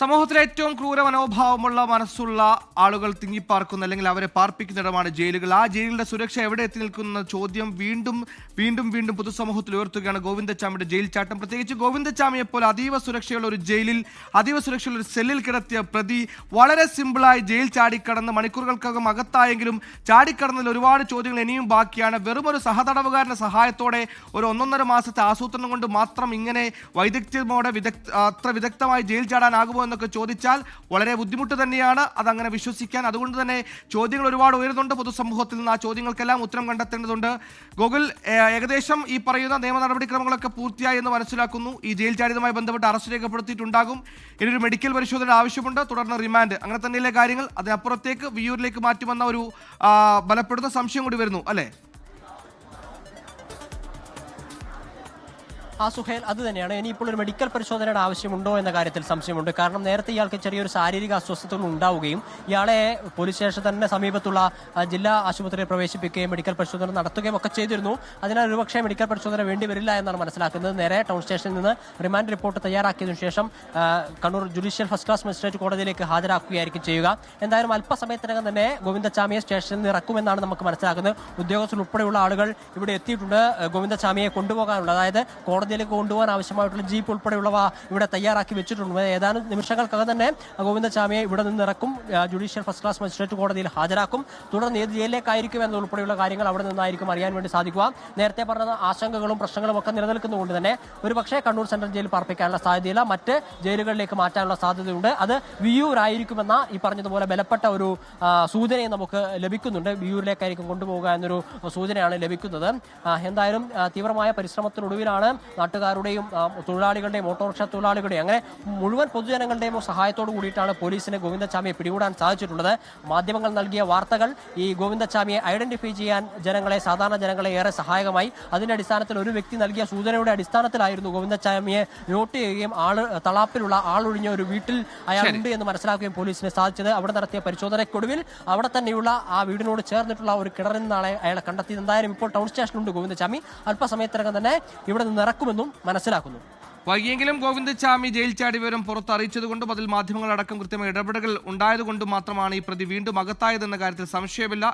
സമൂഹത്തിലെ ഏറ്റവും ക്രൂര മനോഭാവമുള്ള മനസ്സുള്ള ആളുകൾ തിങ്ങിപ്പാർക്കുന്ന അല്ലെങ്കിൽ അവരെ പാർപ്പിക്കുന്നിടമാണ് ജയിലുകൾ. ആ ജയിലിന്റെ സുരക്ഷ എവിടെ എത്തി നിൽക്കുന്ന ചോദ്യം വീണ്ടും വീണ്ടും വീണ്ടും പൊതുസമൂഹത്തിൽ ഉയർത്തുകയാണ് ഗോവിന്ദച്ചാമിയുടെ ജയിൽ ചാട്ടം. പ്രത്യേകിച്ച് ഗോവിന്ദച്ചാമിയെ പോലെ അതീവ സുരക്ഷയുള്ള ഒരു ജയിലിൽ, അതീവ സുരക്ഷയുള്ള ഒരു സെല്ലിൽ കിടത്തിയ പ്രതി വളരെ സിമ്പിളായി ജയിൽ ചാടിക്കടന്ന് മണിക്കൂറുകൾക്കകം അകത്തായെങ്കിലും ചാടിക്കടന്നതിൽ ഒരുപാട് ചോദ്യങ്ങൾ ഇനിയും ബാക്കിയാണ്. വെറും ഒരു സഹതടവുകാരന്റെ സഹായത്തോടെ ഒരു 1.5 മാസത്തെ ആസൂത്രണം കൊണ്ട് മാത്രം ഇങ്ങനെ വൈദഗ്ധ്യമോടെ അത്ര വിദഗ്ധമായി ജയിൽ ചാടാനാകുമോ എന്നൊക്കെ ചോദിച്ചാൽ വളരെ ബുദ്ധിമുട്ട് തന്നെയാണ് അതങ്ങനെ വിശ്വസിക്കാൻ. അതുകൊണ്ട് തന്നെ ചോദ്യങ്ങൾ ഒരുപാട് ഉയരുന്നുണ്ട് പൊതുസമൂഹത്തിൽ നിന്ന്. ആ ചോദ്യങ്ങൾക്കെല്ലാം ഉത്തരം കണ്ടെത്തേണ്ടതുണ്ട്. ഗോകുൽ, ഏകദേശം ഈ പറയുന്ന നിയമ നടപടിക്രമങ്ങളൊക്കെ പൂർത്തിയായി എന്ന് മനസ്സിലാക്കുന്നു. ഈ ജയിൽ ചാടിയതുമായി ബന്ധപ്പെട്ട് അറസ്റ്റ് രേഖപ്പെടുത്തിയിട്ടുണ്ടാകും. ഇനിയൊരു മെഡിക്കൽ പരിശോധന ആവശ്യമുണ്ട്, തുടർന്ന് റിമാൻഡ്, അങ്ങനെ തന്നെയല്ലേ കാര്യങ്ങൾ? അതിനപ്പുറത്തേക്ക് വിയ്യൂരിലേക്ക് മാറ്റുമെന്ന ഒരു ബലപ്പെടുന്ന സംശയം കൂടി വരുന്നു അല്ലേ? സുഹേൽ, അത് തന്നെയാണ്. ഇനിയിപ്പോൾ ഒരു മെഡിക്കൽ പരിശോധനയുടെ ആവശ്യമുണ്ടോ എന്ന കാര്യത്തിൽ സംശയമുണ്ട്. കാരണം നേരത്തെ ഇയാൾക്ക് ചെറിയൊരു ശാരീരിക അസ്വസ്ഥതകൾ ഉണ്ടാവുകയും ഇയാളെ പോലീസ് സ്റ്റേഷൻ തന്നെ സമീപത്തുള്ള ജില്ലാ ആശുപത്രിയിൽ പ്രവേശിപ്പിക്കുകയും മെഡിക്കൽ പരിശോധന നടത്തുകയും ഒക്കെ ചെയ്തിരുന്നു. അതിനാൽ ഒരുപക്ഷെ മെഡിക്കൽ പരിശോധന വേണ്ടിവരില്ല എന്നാണ് മനസ്സിലാക്കുന്നത്. നേരെ ടൗൺ സ്റ്റേഷനിൽ നിന്ന് റിമാൻഡ് റിപ്പോർട്ട് തയ്യാറാക്കിയതിനു ശേഷം Kannur judicial first class magistrate കോടതിയിലേക്ക് ഹാജരാക്കുകയായിരിക്കും ചെയ്യുക. എന്തായാലും അല്പസമയത്തിനകം തന്നെ ഗോവിന്ദച്ചാമിയെ സ്റ്റേഷനിൽ നിന്ന് ഇറക്കുമെന്നാണ് നമുക്ക് മനസ്സിലാക്കുന്നത്. ഉദ്യോഗസ്ഥർ ഉൾപ്പെടെയുള്ള ആളുകൾ ഇവിടെ എത്തിയിട്ടുണ്ട്. ഗോവിന്ദച്ചാമിയെ കൊണ്ടുപോകാനുള്ള, അതായത് കോടതിയിലേക്ക് കൊണ്ടുപോകാൻ ആവശ്യമായിട്ടുള്ള ജീപ്പ് ഉൾപ്പെടെയുള്ളവ ഇവിടെ തയ്യാറാക്കി വെച്ചിട്ടുണ്ട്. ഏതാനും നിമിഷങ്ങൾക്കകം തന്നെ ഗോവിന്ദച്ചാമിയെ ഇവിടെ നിന്ന് ഇറക്കും, ജുഡീഷ്യൽ ഫസ്റ്റ് ക്ലാസ് മജിസ്ട്രേറ്റ് കോടതിയിൽ ഹാജരാക്കും. തുടർന്ന് ഏത് ജയിലിലേക്കായിരിക്കും എന്നുൾപ്പെടെയുള്ള കാര്യങ്ങൾ അവിടെ നിന്നായിരിക്കും അറിയാൻ വേണ്ടി സാധിക്കുക. നേരത്തെ പറഞ്ഞ ആശങ്കകളും പ്രശ്നങ്ങളും ഒക്കെ നിലനിൽക്കുന്നതുകൊണ്ട് തന്നെ ഒരുപക്ഷെ കണ്ണൂർ സെൻട്രൽ ജയിൽ പാർപ്പിക്കാനുള്ള സാധ്യതയില്ല, മറ്റ് ജയിലുകളിലേക്ക് മാറ്റാനുള്ള സാധ്യതയുണ്ട്. അത് വിയ്യൂരായിരിക്കുമെന്ന ഈ പറഞ്ഞതുപോലെ ബലപ്പെട്ട ഒരു സൂചനയും നമുക്ക് ലഭിക്കുന്നുണ്ട്. വിയ്യൂരിലേക്കായിരിക്കും കൊണ്ടുപോകുക എന്നൊരു സൂചനയാണ് ലഭിക്കുന്നത്. എന്തായാലും തീവ്രമായ പരിശ്രമത്തിനൊടുവിലാണ് നാട്ടുകാരുടെയും തൊഴിലാളികളുടെയും ഓട്ടോറിക്ഷ തൊഴിലാളികളുടെയും അങ്ങനെ മുഴുവൻ പൊതുജനങ്ങളുടെയും സഹായത്തോടു കൂടിയിട്ടാണ് പോലീസിന് ഗോവിന്ദച്ചാമിയെ പിടികൂടാൻ സാധിച്ചിട്ടുള്ളത്. മാധ്യമങ്ങൾ നൽകിയ വാർത്തകൾ ഈ ഗോവിന്ദച്ചാമിയെ ഐഡന്റിഫൈ ചെയ്യാൻ സാധാരണ ജനങ്ങളെ ഏറെ സഹായകമായി. അതിന്റെ അടിസ്ഥാനത്തിൽ ഒരു വ്യക്തി നൽകിയ സൂചനയുടെ അടിസ്ഥാനത്തിലായിരുന്നു ഗോവിന്ദച്ചാമിയെ നോട്ട് ചെയ്യുകയും തളാപ്പിലുള്ള ആളൊഴിഞ്ഞ ഒരു വീട്ടിൽ അയാളുണ്ട് എന്ന് മനസ്സിലാക്കുകയും പോലീസിന് സാധിച്ചത്. അവിടെ നടത്തിയ പരിശോധനയ്ക്കൊടുവിൽ അവിടെ തന്നെയുള്ള ആ വീടിനോട് ചേർന്നിട്ടുള്ള ഒരു കിണറിൽ നിന്നാണ് അയാളെ കണ്ടെത്തിയത്. എന്തായാലും ഇപ്പോൾ ടൗൺ സ്റ്റേഷനിലുണ്ട് ഗോവിന്ദച്ചാമി. അല്പസമയത്തിനകം തന്നെ ഇവിടെ നിന്ന് ഇറക്കുമെന്നും മനസ്സിലാക്കുന്നു. വൈകിയെങ്കിലും ഗോവിന്ദച്ചാമി ജയിൽ ചാടി വിവരം പുറത്തറിയിച്ചതുകൊണ്ടും അതിൽ മാധ്യമങ്ങളടക്കം കൃത്യമായ ഇടപെടലുകൾ ഉണ്ടായതുകൊണ്ടും മാത്രമാണ് ഈ പ്രതി വീണ്ടും അകത്തായതെന്ന കാര്യത്തിൽ സംശയമില്ല.